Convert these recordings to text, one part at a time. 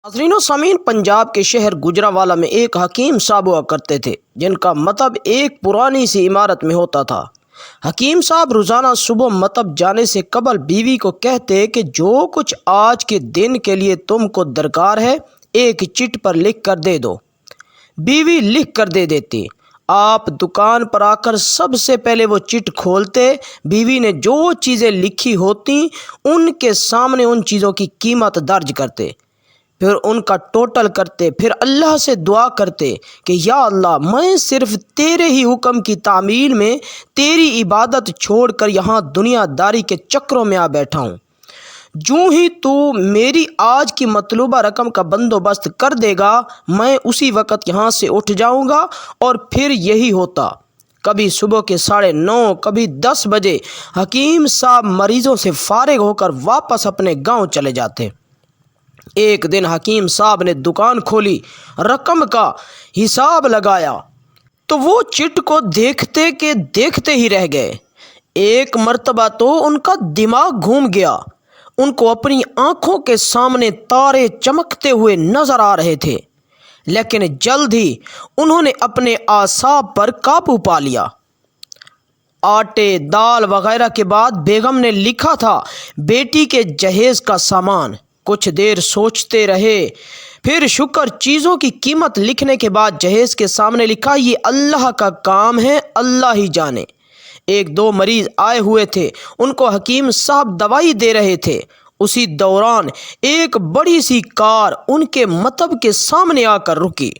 नाज़रीन व सामीन, पंजाब के शहर गुजरावाला में एक हकीम साहब हुआ करते थे जिनका मतब एक पुरानी सी इमारत में होता था। हकीम साहब रोज़ाना सुबह मतब जाने से कबल बीवी को कहते कि जो कुछ आज के दिन के लिए तुमको दरकार है एक चिट पर लिख कर दे दो। बीवी लिख कर दे देती। आप दुकान पर आकर सबसे पहले वो चिट खोलते। बीवी ने जो चीज़ें लिखी होती उनके सामने उन चीज़ों की कीमत दर्ज करते, फिर उनका टोटल करते, फिर अल्लाह से दुआ करते कि या अल्लाह, मैं सिर्फ तेरे ही हुक्म की तामील में तेरी इबादत छोड़कर यहाँ दुनियादारी के चक्रों में आ बैठा हूँ। जूँ ही तू मेरी आज की मतलूबा रकम का बंदोबस्त कर देगा मैं उसी वक़्त यहाँ से उठ जाऊँगा। और फिर यही होता। कभी सुबह के 9:30, कभी 10 बजे हकीम साहब मरीज़ों से फारिग होकर वापस अपने गाँव चले जाते। एक दिन हकीम साहब ने दुकान खोली, रकम का हिसाब लगाया तो वो चिट को देखते के देखते ही रह गए। एक मर्तबा तो उनका दिमाग घूम गया। उनको अपनी आंखों के सामने तारे चमकते हुए नजर आ रहे थे, लेकिन जल्द ही उन्होंने अपने आसाब पर काबू पा लिया। आटे, दाल वगैरह के बाद बेगम ने लिखा था बेटी के जहेज़ का सामान। कुछ देर सोचते रहे, फिर शुक्र चीज़ों की कीमत लिखने के बाद जहेज़ के सामने लिखा, ये अल्लाह का काम है, अल्लाह ही जाने। 1-2 मरीज़ आए हुए थे, उनको हकीम साहब दवाई दे रहे थे। उसी दौरान एक बड़ी सी कार उनके मतब के सामने आकर रुकी।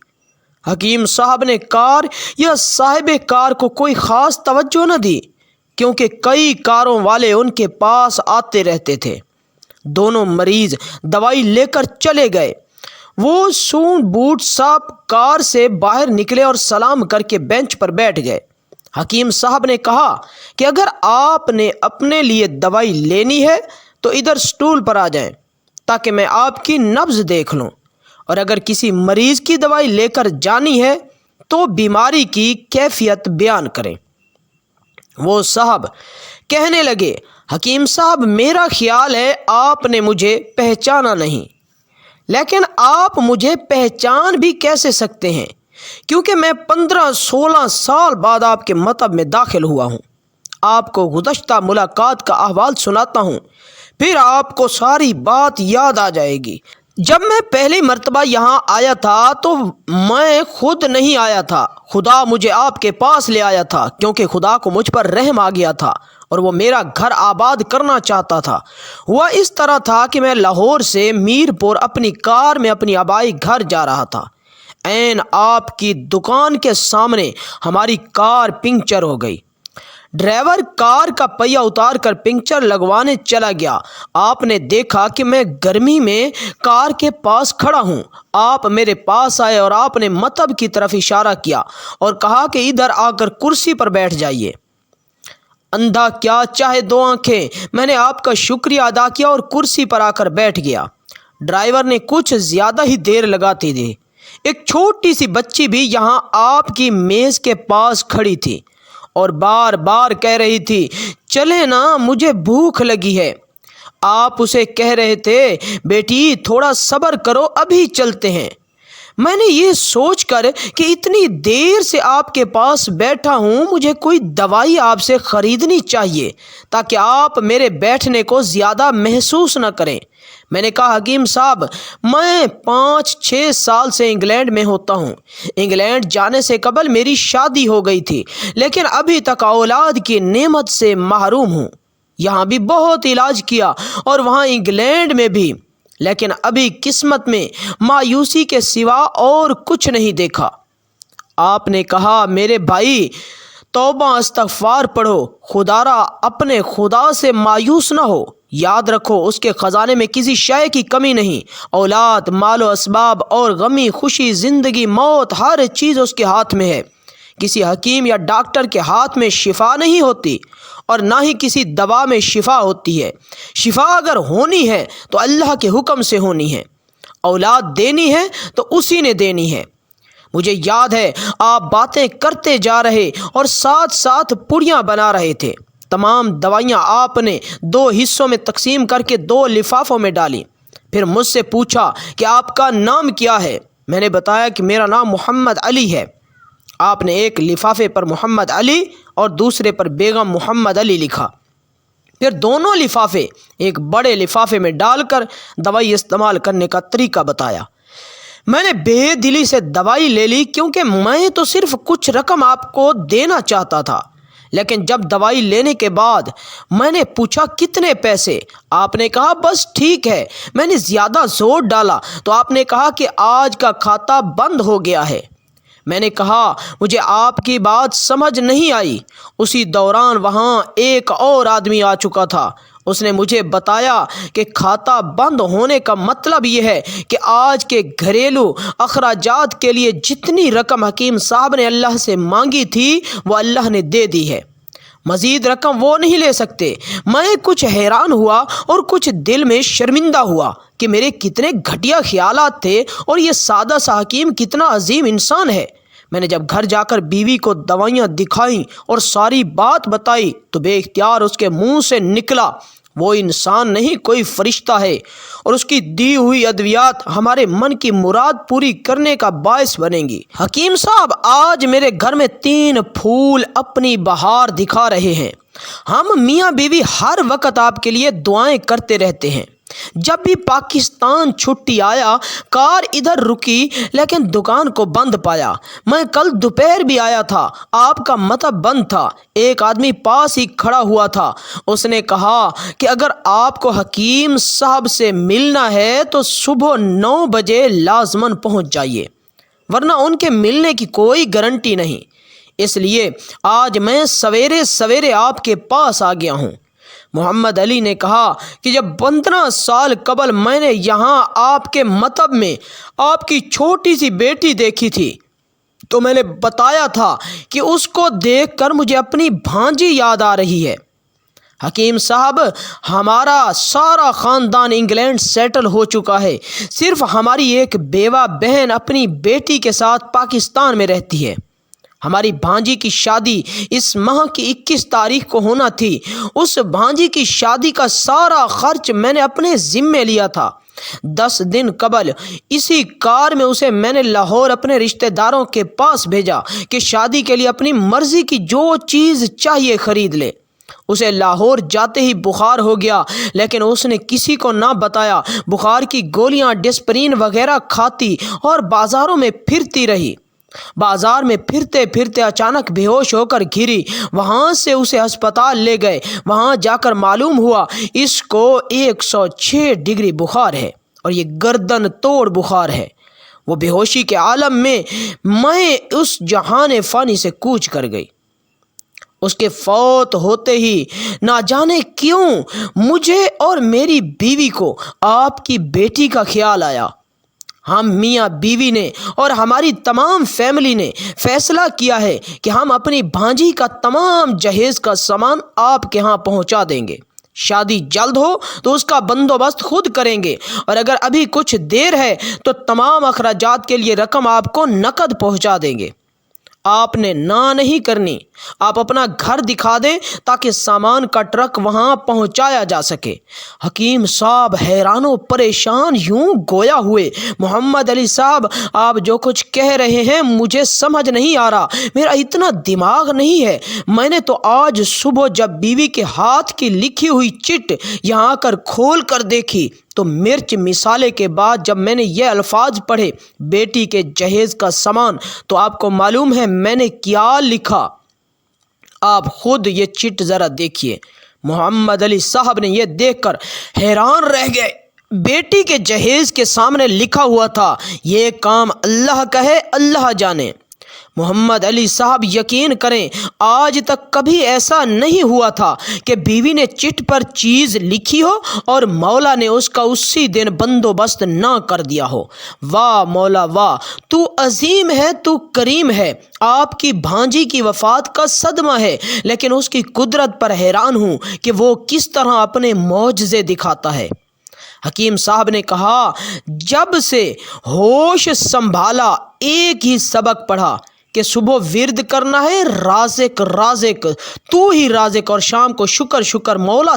हकीम साहब ने कार या साहिब कार को कोई ख़ास तवज्जो न दी, क्योंकि कई कारों वाले उनके पास आते रहते थे। दोनों मरीज़ दवाई लेकर चले गए। वो सूट बूट साहब कार से बाहर निकले और सलाम करके बेंच पर बैठ गए। हकीम साहब ने कहा कि अगर आपने अपने लिए दवाई लेनी है तो इधर स्टूल पर आ जाएं, ताकि मैं आपकी नब्ज़ देख लूं, और अगर किसी मरीज़ की दवाई लेकर जानी है तो बीमारी की कैफियत बयान करें। वो साहब कहने लगे, हकीम साहब, मेरा ख्याल है आपने मुझे पहचाना नहीं, लेकिन आप मुझे पहचान भी कैसे सकते हैं, क्योंकि मैं 15-16 साल बाद आपके मतब में दाखिल हुआ हूँ। आपको गुज़श्ता मुलाकात का अहवाल सुनाता हूँ, फिर आपको सारी बात याद आ जाएगी। जब मैं पहली मर्तबा यहाँ आया था तो मैं खुद नहीं आया था, खुदा मुझे आपके पास ले आया था, क्योंकि खुदा को मुझ पर रहम आ गया था और वो मेरा घर आबाद करना चाहता था। हुआ इस तरह था कि मैं लाहौर से मीरपुर अपनी कार में अपनी आबाई घर जा रहा था। ऐन आपकी दुकान के सामने हमारी कार पंक्चर हो गई। ड्राइवर कार का पहिया उतार कर पंक्चर लगवाने चला गया। आपने देखा कि मैं गर्मी में कार के पास खड़ा हूँ। आप मेरे पास आए और आपने मतब की तरफ इशारा किया और कहा कि इधर आकर कुर्सी पर बैठ जाइए। अंधा क्या चाहे 2 आंखें, मैंने आपका शुक्रिया अदा किया और कुर्सी पर आकर बैठ गया। ड्राइवर ने कुछ ज़्यादा ही देर लगाती थी। एक छोटी सी बच्ची भी यहाँ आपकी मेज़ के पास खड़ी थी और बार बार कह रही थी, चले ना, मुझे भूख लगी है। आप उसे कह रहे थे, बेटी थोड़ा सब्र करो, अभी चलते हैं। मैंने ये सोचकर कि इतनी देर से आपके पास बैठा हूँ, मुझे कोई दवाई आपसे ख़रीदनी चाहिए ताकि आप मेरे बैठने को ज़्यादा महसूस न करें। मैंने कहा, हकीम साहब, मैं 5-6 साल से इंग्लैंड में होता हूँ। इंग्लैंड जाने से कबल मेरी शादी हो गई थी, लेकिन अभी तक औलाद की नेमत से महरूम हूँ। यहाँ भी बहुत इलाज किया और वहाँ इंग्लैंड में भी, लेकिन अभी किस्मत में मायूसी के सिवा और कुछ नहीं देखा। आपने कहा, मेरे भाई, तौबा इस्तग़फ़ार पढ़ो, खुदारा अपने खुदा से मायूस ना हो। याद रखो, उसके ख़जाने में किसी शय की कमी नहीं। औलाद, मालो असबाब और गमी खुशी, ज़िंदगी, मौत, हर चीज़ उसके हाथ में है। किसी हकीम या डॉक्टर के हाथ में शिफा नहीं होती और ना ही किसी दवा में शिफा होती है। शिफा अगर होनी है तो अल्लाह के हुक्म से होनी है। औलाद देनी है तो उसी ने देनी है। मुझे याद है आप बातें करते जा रहे और साथ साथ पुड़ियाँ बना रहे थे। तमाम दवाइयाँ आपने 2 हिस्सों में तकसीम करके 2 लिफाफों में डाली। پھر مجھ سے پوچھا کہ آپ کا نام کیا ہے؟ میں نے بتایا کہ میرا نام محمد علی ہے۔ آپ نے ایک لفافے پر محمد علی اور دوسرے پر بیگم محمد علی لکھا۔ پھر دونوں لفافے ایک بڑے لفافے میں ڈال کر دوائی استعمال کرنے کا طریقہ بتایا۔ میں نے بے دلی سے دوائی لے لی، کیونکہ میں تو صرف کچھ رقم آپ کو دینا چاہتا تھا۔ لیکن جب دوائی لینے کے بعد میں نے پوچھا کتنے پیسے، آپ نے کہا بس ٹھیک ہے۔ میں نے زیادہ زور ڈالا تو آپ نے کہا کہ آج کا کھاتا بند ہو گیا ہے۔ میں نے کہا مجھے آپ کی بات سمجھ نہیں آئی۔ اسی دوران وہاں ایک اور آدمی آ چکا تھا۔ اس نے مجھے بتایا کہ کھاتا بند ہونے کا مطلب یہ ہے کہ آج کے گھریلو اخراجات کے لیے جتنی رقم حکیم صاحب نے اللہ سے مانگی تھی وہ اللہ نے دے دی ہے، مزید رقم وہ نہیں لے سکتے۔ میں کچھ حیران ہوا اور کچھ دل میں شرمندہ ہوا کہ میرے کتنے گھٹیا خیالات تھے اور یہ سادہ سا حکیم کتنا عظیم انسان ہے۔ میں نے جب گھر جا کر بیوی کو دوائیاں دکھائیں اور ساری بات بتائی تو بے اختیار اس کے منہ سے نکلا، وہ انسان نہیں کوئی فرشتہ ہے، اور اس کی دی ہوئی ادویات ہمارے من کی مراد پوری کرنے کا باعث بنیں گی۔ حکیم صاحب آج میرے گھر میں 3 پھول اپنی بہار دکھا رہے ہیں۔ ہم میاں بیوی ہر وقت آپ کے لیے دعائیں کرتے رہتے ہیں۔ جب بھی پاکستان چھٹی آیا کار ادھر رکی لیکن دکان کو بند پایا۔ میں کل دوپہر بھی آیا تھا، آپ کا مطب بند تھا۔ ایک آدمی پاس ہی کھڑا ہوا تھا، اس نے کہا کہ اگر آپ کو حکیم صاحب سے ملنا ہے تو صبح 9 بجے لازماً پہنچ جائیے، ورنہ ان کے ملنے کی کوئی گارنٹی نہیں۔ اس لیے آج میں سویرے سویرے آپ کے پاس آ گیا ہوں۔ محمد علی نے کہا کہ جب 15 سال قبل میں نے یہاں آپ کے مطب میں آپ کی چھوٹی سی بیٹی دیکھی تھی تو میں نے بتایا تھا کہ اس کو دیکھ کر مجھے اپنی بھانجی یاد آ رہی ہے۔ حکیم صاحب ہمارا سارا خاندان انگلینڈ سیٹل ہو چکا ہے، صرف ہماری ایک بیوہ بہن اپنی بیٹی کے ساتھ پاکستان میں رہتی ہے۔ ہماری بھانجی کی شادی اس ماہ کی 21 تاریخ کو ہونا تھی۔ اس بھانجی کی شادی کا سارا خرچ میں نے اپنے ذمے لیا تھا۔ 10 دن قبل اسی کار میں اسے میں نے لاہور اپنے رشتہ داروں کے پاس بھیجا کہ شادی کے لیے اپنی مرضی کی جو چیز چاہیے خرید لے۔ اسے لاہور جاتے ہی بخار ہو گیا، لیکن اس نے کسی کو نہ بتایا۔ بخار کی گولیاں ڈسپرین وغیرہ کھاتی اور بازاروں میں پھرتی رہی۔ بازار میں پھرتے پھرتے اچانک بے ہوش ہو کر گری۔ وہاں سے اسے ہسپتال لے گئے۔ وہاں جا کر معلوم ہوا اس کو 106 ڈگری بخار ہے اور یہ گردن توڑ بخار ہے۔ وہ بے ہوشی کے عالم میں اس جہان فانی سے کوچ کر گئی۔ اس کے فوت ہوتے ہی نہ جانے کیوں مجھے اور میری بیوی کو آپ کی بیٹی کا خیال آیا۔ ہم میاں بیوی نے اور ہماری تمام فیملی نے فیصلہ کیا ہے کہ ہم اپنی بھانجی کا تمام جہیز کا سامان آپ کے ہاں پہنچا دیں گے۔ شادی جلد ہو تو اس کا بندوبست خود کریں گے، اور اگر ابھی کچھ دیر ہے تو تمام اخراجات کے لیے رقم آپ کو نقد پہنچا دیں گے۔ آپ نے نہ نہیں کرنی، آپ اپنا گھر دکھا دیں تاکہ سامان کا ٹرک وہاں پہنچایا جا سکے۔ حکیم صاحب حیران و پریشان یوں گویا ہوئے۔ محمد علی صاحب آپ جو کچھ کہہ رہے ہیں مجھے سمجھ نہیں آ رہا، میرا اتنا دماغ نہیں ہے۔ میں نے تو آج صبح جب بیوی کے ہاتھ کی لکھی ہوئی چٹ یہاں آ کر کھول کر دیکھی تو مرچ مثالے کے بعد جب میں نے یہ الفاظ پڑھے بیٹی کے جہیز کا سامان، تو آپ کو معلوم ہے میں نے کیا لکھا؟ آپ خود یہ چٹ ذرا دیکھیے۔ محمد علی صاحب نے یہ دیکھ کر حیران رہ گئے۔ بیٹی کے جہیز کے سامنے لکھا ہوا تھا، یہ کام اللہ کا ہے، اللہ جانے۔ محمد علی صاحب یقین کریں آج تک کبھی ایسا نہیں ہوا تھا کہ بیوی نے چٹ پر چیز لکھی ہو اور مولا نے اس کا اسی دن بندوبست نہ کر دیا ہو۔ واہ مولا واہ، تو عظیم ہے، تو کریم ہے۔ آپ کی بھانجی کی وفات کا صدمہ ہے، لیکن اس کی قدرت پر حیران ہوں کہ وہ کس طرح اپنے معجزے دکھاتا ہے۔ حکیم صاحب نے کہا جب سے ہوش سنبھالا ایک ہی سبق پڑھا کہ صبح ورد کرنا ہے رازق رازق، تو ہی رازق، اور شام کو شکر شکر مولا